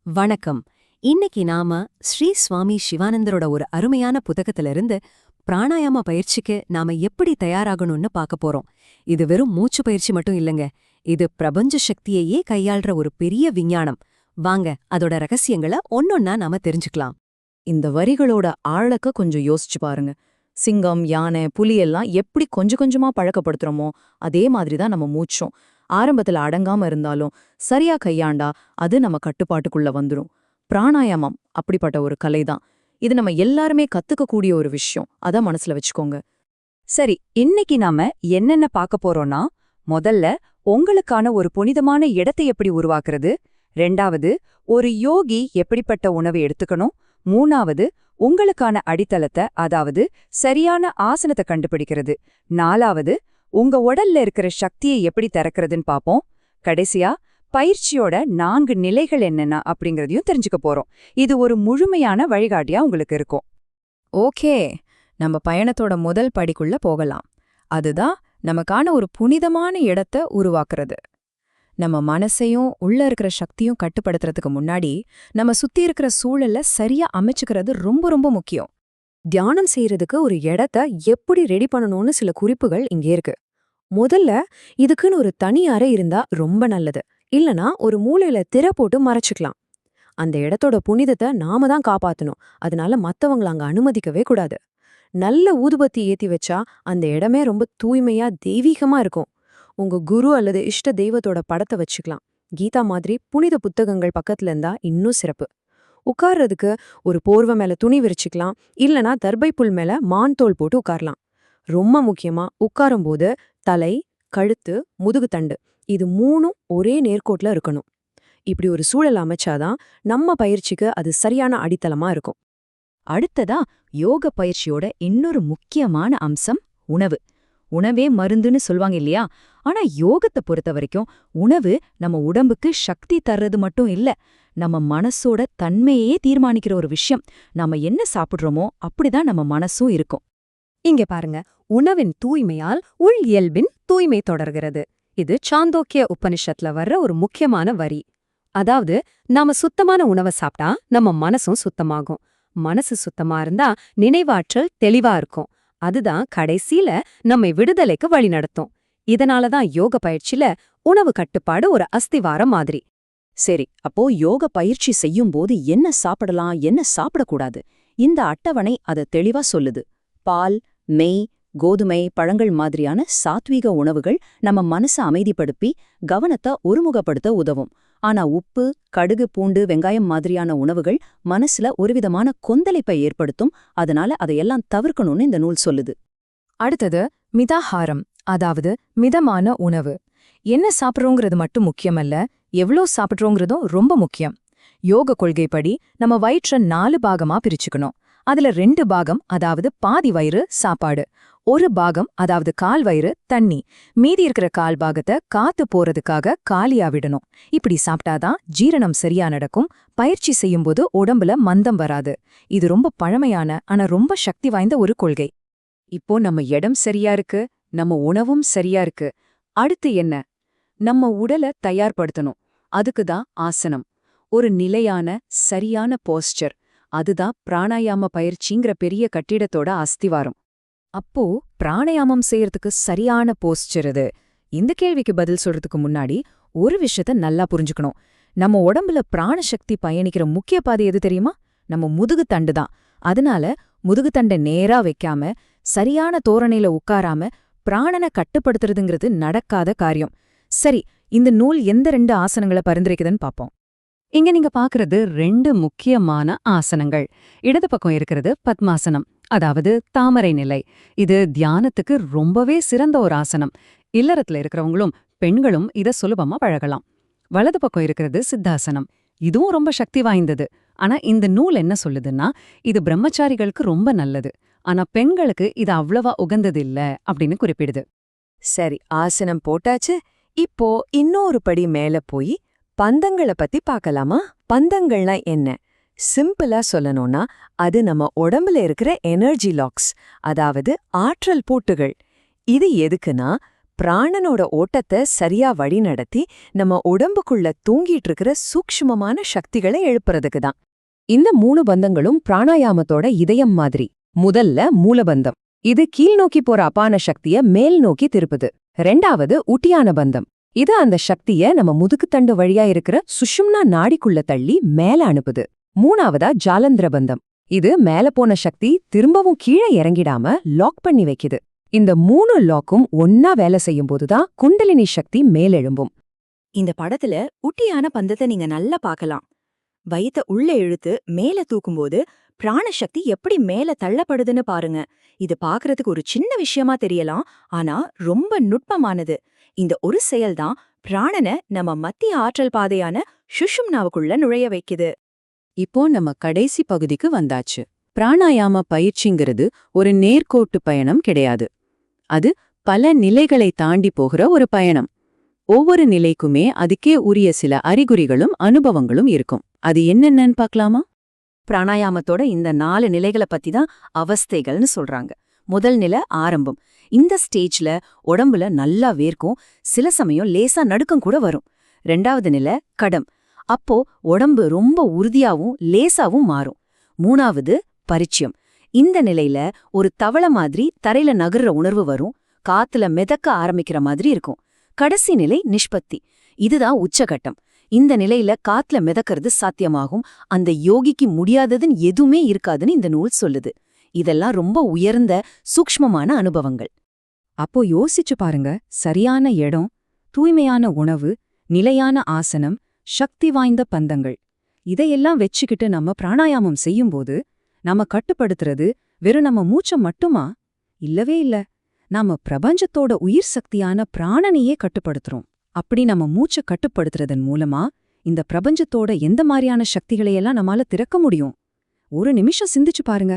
வணக்கம். இன்னைக்கு நாம ஸ்ரீ சுவாமி சிவானந்தரோட ஒரு அருமையான புத்தகத்திலிருந்து பிராணாயாம பயிற்சிக்கு நாம எப்படி தயாராகணும்னு பார்க்க போறோம். இது வெறும் மூச்சு பயிற்சி மட்டும் இல்லைங்க. இது பிரபஞ்ச சக்தியையே கையாள்ற ஒரு பெரிய விஞ்ஞானம். வாங்க அதோட ரகசியங்களை ஒன்னொன்னா நாம தெரிஞ்சுக்கலாம். இந்த வரிகளோட ஆழக்க கொஞ்சம் யோசிச்சு பாருங்க. சிங்கம், யானை, புலியெல்லாம் எப்படி கொஞ்சம் கொஞ்சமா பழக்கப்படுத்துறோமோ அதே மாதிரி தான் நம்ம மூச்சும். ஆரம்பத்துல அடங்காம இருந்தாலும் சரியா கையாண்டா அது நம்ம கட்டுப்பாட்டுக்குள்ள வந்துரும். பிராணாயாமம் அப்படிப்பட்ட ஒரு கலைதான். இது நம்ம எல்லாருமே கத்துக்கக்கூடிய ஒரு விஷயம். அத மனசுல வச்சுக்கோங்க. சரி, இன்னைக்கு நாம என்னென்ன பார்க்க போறோம்னா, முதல்ல உங்களுக்கான ஒரு புனிதமான இடத்தை எப்படி உருவாக்குறது, ரெண்டாவது ஒரு யோகி எப்படிப்பட்ட உணவை எடுத்துக்கணும், மூணாவது உங்களுக்கான அடித்தளத்தை அதாவது சரியான ஆசனத்தை கண்டுபிடிக்கிறது, நாலாவது உங்க உடல்ல இருக்கிற சக்தியை எப்படி திறக்கிறதுன்னு பாப்போம், கடைசியா பயிற்சியோட 4 நிலைகள் என்னென்ன அப்படிங்கறதையும் தெரிஞ்சுக்க போறோம். இது ஒரு முழுமையான வழிகாட்டியா உங்களுக்கு இருக்கும். ஓகே, நம்ம பயணத்தோட முதல் படிக்குள்ள போகலாம். அதுதான் நமக்கான ஒரு புனிதமான இடத்தை உருவாக்குறது. நம்ம மனசையும் உள்ள இருக்கிற சக்தியும் கட்டுப்படுத்துறதுக்கு முன்னாடி நம்ம சுத்தி இருக்கிற சூழல்ல சரியா அமைச்சுக்கிறது ரொம்ப ரொம்ப முக்கியம். தியானம் செய்யறதுக்கு ஒரு இடத்த எப்படி ரெடி பண்ணணும்னு சில குறிப்புகள் இங்கே இருக்கு. முதல்ல இதுக்குன்னு ஒரு தனி அறை இருந்தா ரொம்ப நல்லது. இல்லனா ஒரு மூலையில திரை போட்டு மறைச்சுக்கலாம். அந்த இடத்தோட புனிதத்தை நாம தான் காப்பாத்தணும். அதனால மத்தவங்கள அங்க அனுமதிக்கவே கூடாது. நல்ல ஊதுபத்தி ஏத்தி வச்சா அந்த இடமே ரொம்ப தூய்மையா தெய்வீகமா இருக்கும். உங்க குரு அல்லது இஷ்ட தெய்வத்தோட படத்தை வச்சுக்கலாம். கீதா மாதிரி புனித புத்தகங்கள் பக்கத்துல இருந்தா இன்னும் சிறப்பு. உட்கார்றதுக்கு ஒரு போர்வை மேல துணி விரிச்சுக்கலாம். இல்லனா தர்பை புல் மேல மான் தோல் போட்டு உட்காரலாம். ரொம்ப முக்கியமா உட்காரும்போது தலை, கழுத்து, முதுகு தண்டு இது 3ம் ஒரே நேர்கோட்ல இருக்கணும். இப்படி ஒரு சூழல் அமைச்சாதான் நம்ம பயிற்சிக்கு அது சரியான அடித்தளமா இருக்கும். அடுத்ததா யோக பயிற்சியோட இன்னொரு முக்கியமான அம்சம் உணவு. உணவே மருந்துன்னு சொல்வாங்க இல்லையா? ஆனா யோகத்தை பொறுத்த வரைக்கும் உணவு நம்ம உடம்புக்கு சக்தி தர்றது மட்டும் இல்ல, நம்ம மனசோட தன்மையே தீர்மானிக்கிற ஒரு விஷயம். நாம என்ன சாப்பிடுறோமோ அப்படிதான் நம்ம மனசும் இருக்கும். இங்க பாருங்க, உணவின் தூய்மையால் உள் இயல்பின் தூய்மை தொடர்கிறது. இது சாந்தோக்கிய உபனிஷத்துல வர்ற ஒரு முக்கியமான வரி. அதாவது நாம சுத்தமான உணவை சாப்பிட்டா நம்ம மனசும் சுத்தமாகும். மனசு சுத்தமா இருந்தா நினைவாற்றல் தெளிவா இருக்கும். அதுதான் கடைசியில நம்மை விடுதலைக்கு வழி நடத்தும். இதனாலதான் யோக பயிற்சியில உணவு கட்டுப்பாடு ஒரு அஸ்திவாரம் மாதிரி. சரி, அப்போ யோக பயிற்சி செய்யும்போது என்ன சாப்பிடலாம், என்ன சாப்பிடக்கூடாது? இந்த அட்டவணை அதை தெளிவா சொல்லுது. பால், நெய், கோதுமை, பழங்கள் மாதிரியான சாத்வீக உணவுகள் நம்ம மனசை அமைதிப்படுத்தி கவனத்தை ஒருமுகப்படுத்த உதவும். ஆனா உப்பு, கடுகு, பூண்டு, வெங்காயம் மாதிரியான உணவுகள் மனசுல ஒருவிதமான கொந்தளிப்பை ஏற்படுத்தும். அதனால அதையெல்லாம் தவிர்க்கணும்னு இந்த நூல் சொல்லுது. அடுத்தது மிதாஹாரம், அதாவது மிதமான உணவு. என்ன சாப்பிட்றோங்கிறது மட்டும் முக்கியமல்ல, எவ்வளோ சாப்பிட்றோங்கிறதும் ரொம்ப முக்கியம். யோக கொள்கைப்படி நம்ம வயிற்ற 4 பாகமா பிரிச்சுக்கணும். அதுல 2 பாகம் அதாவது பாதி வயிறு சாப்பாடு, 1 பாகம் அதாவது கால் வயிறு தண்ணி, மீதி இருக்கிற கால் பாகத்தை காத்து போறதுக்காக காலியா விடணும். இப்படி சாப்பிட்டாதான் ஜீரணம் சரியா நடக்கும். பயிற்சி செய்யும்போது உடம்புல மந்தம் வராது. இது ரொம்ப பழமையான ஆனா ரொம்ப சக்தி வாய்ந்த ஒரு கொள்கை. இப்போ நம்ம இடம் சரியா இருக்கு, நம்ம உணவும் சரியா இருக்கு. அடுத்து என்ன? நம்ம உடலை தயார்படுத்தணும். அதுக்குதான் ஆசனம், ஒரு நிலையான சரியான போஸ்டர். அதுதான் பிராணாயாம பயிற்சிங்கிற பெரிய கட்டிடத்தோட அஸ்திவாரம். அப்போ பிராணாயாமம் செய்யறதுக்கு சரியான போஸ்டர் எது? இந்த கேள்விக்கு பதில் சொல்றதுக்கு முன்னாடி ஒரு விஷயத்த நல்லா புரிஞ்சுக்கணும். நம்ம உடம்புல பிராணசக்தி பயணிக்கிற முக்கிய பாதை எது தெரியுமா? நம்ம முதுகு தண்டு தான். அதனால முதுகு தண்டை நேரா வைக்காம சரியான தோரணையில உட்காராம பிராணனை கட்டுப்படுத்துறதுங்கிறது நடக்காத காரியம். சரி, இந்த நூல் எந்த 2 ஆசனங்களை பரிந்துரைக்குதுன்னு பாப்போம். இங்க நீங்க பாக்குறது 2 முக்கியமான ஆசனங்கள். இடது பக்கம் இருக்கிறது பத்மாசனம், அதாவது தாமரை நிலை. இது தியானத்துக்கு ரொம்பவே சிறந்த ஒரு ஆசனம். இல்லறத்துல இருக்கிறவங்களும் பெண்களும் இத சுலபமா பழகலாம். வலது பக்கம் இருக்கிறது சித்தாசனம். இதுவும் ரொம்ப சக்தி வாய்ந்தது. ஆனா இந்த நூல் என்ன சொல்லுதுன்னா, இது பிரம்மச்சாரிகளுக்கு ரொம்ப நல்லது, ஆனா பெண்களுக்கு இது அவ்வளவா உகந்தது இல்ல அப்படின்னு குறிப்பிடுது. சரி, ஆசனம் போட்டாச்சு. இப்போ இன்னொரு படி மேல போய் பந்தங்களை பத்தி பார்க்கலாமா? பந்தங்கள்னா என்ன? சிம்பிளா சொல்லணும்னா அது நம்ம உடம்புல இருக்கிற எனர்ஜி லாக்ஸ், அதாவது ஆற்றல் பூட்டுகள். இது எதுக்குன்னா பிராணனோட ஓட்டத்தை சரியா வழிநடத்தி நம்ம உடம்புக்குள்ள தூங்கிட்டு இருக்கிற சூக்ஷ்மமான சக்திகளை எழுப்புறதுக்கு தான். இந்த 3 பந்தங்களும் பிராணாயாமத்தோட இதயம் மாதிரி. முதல்ல மூலபந்தம். இது கீழ்நோக்கி போற அபான சக்திய மேல் நோக்கி திருப்புது. 2வது உட்டியான பந்தம். இது அந்த சக்திய நம்ம முதுகுத்தண்டு வழியா இருக்கிற சுஷும்னா நாடிக்குள்ள தள்ளி மேல அனுப்புது. 3வதா ஜாலந்திர பந்தம். இது மேல போன சக்தி திரும்பவும் கீழே இறங்கிடாம லாக் பண்ணி வைக்குது. இந்த 3 லாக்கும் ஒன்னா வேலை செய்யும் போதுதான் குண்டலினி சக்தி மேலெழும்பும். இந்த படத்துல உட்டியான பந்தத்தை நீங்க நல்லா பார்க்கலாம். வயித்த உள்ள இழுத்து மேல தூக்கும்போது பிராணசக்தி எப்படி மேல தள்ளப்படுதுன்னு பாருங்க. இது பாக்குறதுக்கு ஒரு சின்ன விஷயமா தெரியலாம், ஆனா ரொம்ப நுட்பமானது. இந்த ஒரு செயல்தான் பிராணனை நம்ம மத்திய ஆற்றல் பாதையான சுஷும்னாவுக்குள்ள நுழைய வைக்குது. இப்போ நம்ம கடைசி பகுதிக்கு வந்தாச்சு. பிராணாயாம பயிற்சிங்கிறது ஒரு நேர்கோட்டு பயணம் கிடையாது. அது பல நிலைகளை தாண்டி போகிற ஒரு பயணம். ஒவ்வொரு நிலைக்குமே அதுக்கே உரிய சில அறிகுறிகளும் அனுபவங்களும் இருக்கும். அது என்னென்னன்னு பார்க்கலாமா? பிராணாயாமத்தோட இந்த 4 நிலைகளை பத்தி தான் அவஸ்தைகள்னு சொல்றாங்க. முதல் நிலை ஆரம்பம். இந்த ஸ்டேஜ்ல உடம்புல நல்லா வேர்க்கும், சில சமயம் லேசா நடுக்கம் கூட வரும். 2வது நிலை கடம். அப்போ உடம்பு ரொம்ப உறுதியாவும் லேசாவும் மாறும். 3வது பரிச்சயம். இந்த நிலையில ஒரு தவளை மாதிரி தரையில நகர்ற உணர்வு வரும், காத்துல மிதக்க ஆரம்பிக்கிற மாதிரி இருக்கும். கடைசி நிலை நிஷ்பத்தி. இதுதான் உச்சகட்டம். இந்த நிலையில காத்துல மிதக்கிறது சாத்தியமாகும், அந்த யோகிக்கு முடியாததுன்னு எதுவுமே இருக்காதுன்னு இந்த நூல் சொல்லுது. இதெல்லாம் ரொம்ப உயர்ந்த சூக்ஷ்மமான அனுபவங்கள். அப்போ யோசிச்சு பாருங்க, சரியான இடம், தூய்மையான உணவு, நிலையான ஆசனம், சக்தி வாய்ந்த பந்தங்கள், இதையெல்லாம் வச்சுக்கிட்டு நம்ம பிராணாயாமம் செய்யும்போது நாம கட்டுப்படுத்துறது வெறும் நம்ம மூச்சை மட்டுமா? இல்லவே இல்ல. நாம பிரபஞ்சத்தோட உயிர் சக்தியான பிராணனையே கட்டுப்படுத்துறோம். அப்படி நம்ம மூச்சை கட்டுப்படுத்துறதன் மூலமா இந்த பிரபஞ்சத்தோட எந்த மாதிரியான சக்திகளையெல்லாம் நம்மால திறக்க முடியும்? ஒரு நிமிஷம் சிந்திச்சு பாருங்க.